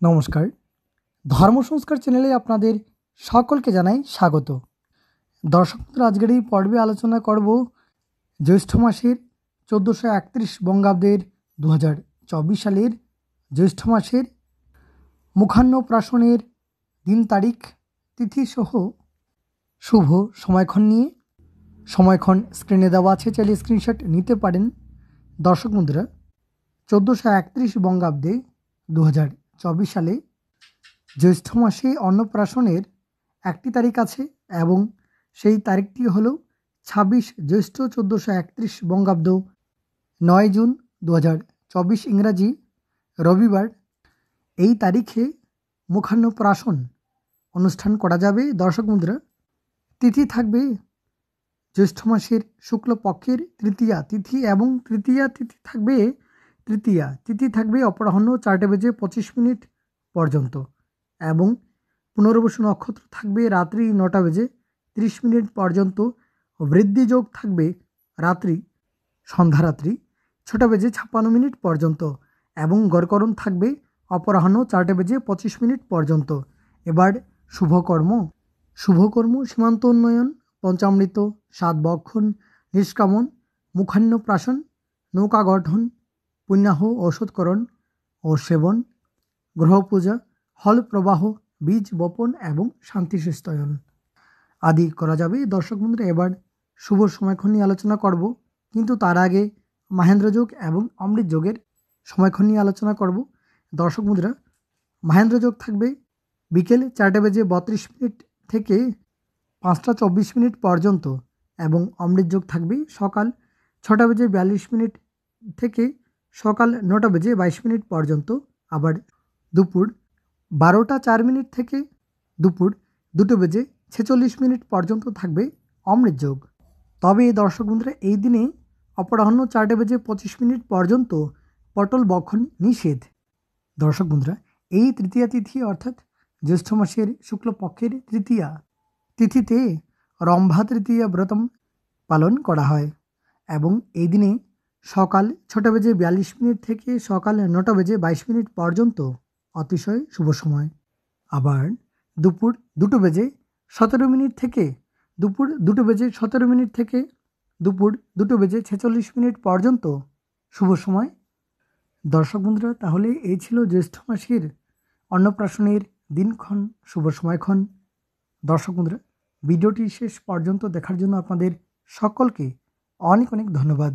নমস্কার। ধর্ম সংস্কার চ্যানেলে আপনাদের সকলকে জানাই স্বাগত। দর্শক বন্ধুরা, আজকের এই পর্বে আলোচনা করব জ্যৈষ্ঠ মাসের 1431 বঙ্গাব্দের 2024 সালের জ্যৈষ্ঠ মাসের মুখান্নপ্রাশনের দিন, তারিখ, তিথি সহ শুভ সময়ক্ষণ নিয়ে। সময়ক্ষণ স্ক্রিনে দেওয়া আছে, চাইলে স্ক্রিনশট নিতে পারেন। দর্শক বন্ধুরা, 1431 বঙ্গাব্দে 2024 সালে জ্যৈষ্ঠ মাসে অন্নপ্রাশনের একটি তারিখ আছে এবং সেই তারিখটি হলো 26 জ্যৈষ্ঠ 1431 বঙ্গাব্দ 9 জুন 2024 ইংরাজি রবিবার। এই তারিখে মুখান্নপ্রাশন অনুষ্ঠান করা যাবে। দর্শক বন্ধুরা, তিথি থাকবে জ্যৈষ্ঠ মাসের শুক্লপক্ষের তৃতীয়া তিথি এবং তৃতীয়া তিথি থাকবে অপরাহ্ন 4:25 পর্যন্ত এবং পুনর্বসু নক্ষত্র থাকবে রাত্রি 9:30 পর্যন্ত। বৃদ্ধিযোগ থাকবে সন্ধ্যারাত্রি 6:56 পর্যন্ত এবং গড়করণ থাকবে অপরাহ্ন 4:25 পর্যন্ত। এবার শুভকর্ম সীমান্ত উন্নয়ন, পঞ্চামৃত, সাতবক্ষণ, নিষ্কামন, মুখান্নপ্রাশন, নৌকা গঠন, পুণ্যাহ, ঔষধকরণ ও সেবন, গ্রহপূজা, হল প্রবাহ, বীজ বপন এবং শান্তি সুস্তয়ন আদি করা যাবে। দর্শক বন্ধুরা, এবার শুভ সময়ক্ষণ নিয়ে আলোচনা করব, কিন্তু তার আগে মহেন্দ্র যোগ এবং অমৃত যোগের সময়ক্ষণ নিয়ে আলোচনা করব। দর্শক বন্ধুরা, মহেন্দ্র যোগ থাকবে বিকেল 4:32 থেকে 5:24 পর্যন্ত এবং অমৃত যোগ থাকবে সকাল 6:42 থেকে সকাল 9:22 পর্যন্ত। আবার দুপুর 12:04 থেকে দুপুর 2:46 পর্যন্ত থাকবে অমৃত যোগ। তবে দর্শক বন্ধুরা, এই দিনে অপরাহ্ন 4:25 পর্যন্ত পটল বক্ষণ নিষেধ। দর্শক বন্ধুরা, এই তৃতীয়া তিথি অর্থাৎ জ্যৈষ্ঠ মাসের শুক্লপক্ষের তৃতীয়া তিথিতে রম্ভা তৃতীয়া ব্রতম পালন করা হয় এবং এই দিনে সকাল 6:42 থেকে সকাল 9:22 পর্যন্ত অতিশয় শুভ সময়। আবার দুপুর 2:17 থেকে দুপুর 2:17 থেকে দুপুর 2:46 পর্যন্ত শুভ সময়। দর্শক বন্ধুরা, তাহলে এই ছিল জ্যৈষ্ঠ মাসের অন্নপ্রাশনের দিনক্ষণ, শুভ সময়ক্ষণ। দর্শক বন্ধুরা, ভিডিওটি শেষ পর্যন্ত দেখার জন্য আপনাদের সকলকে অনেক অনেক ধন্যবাদ।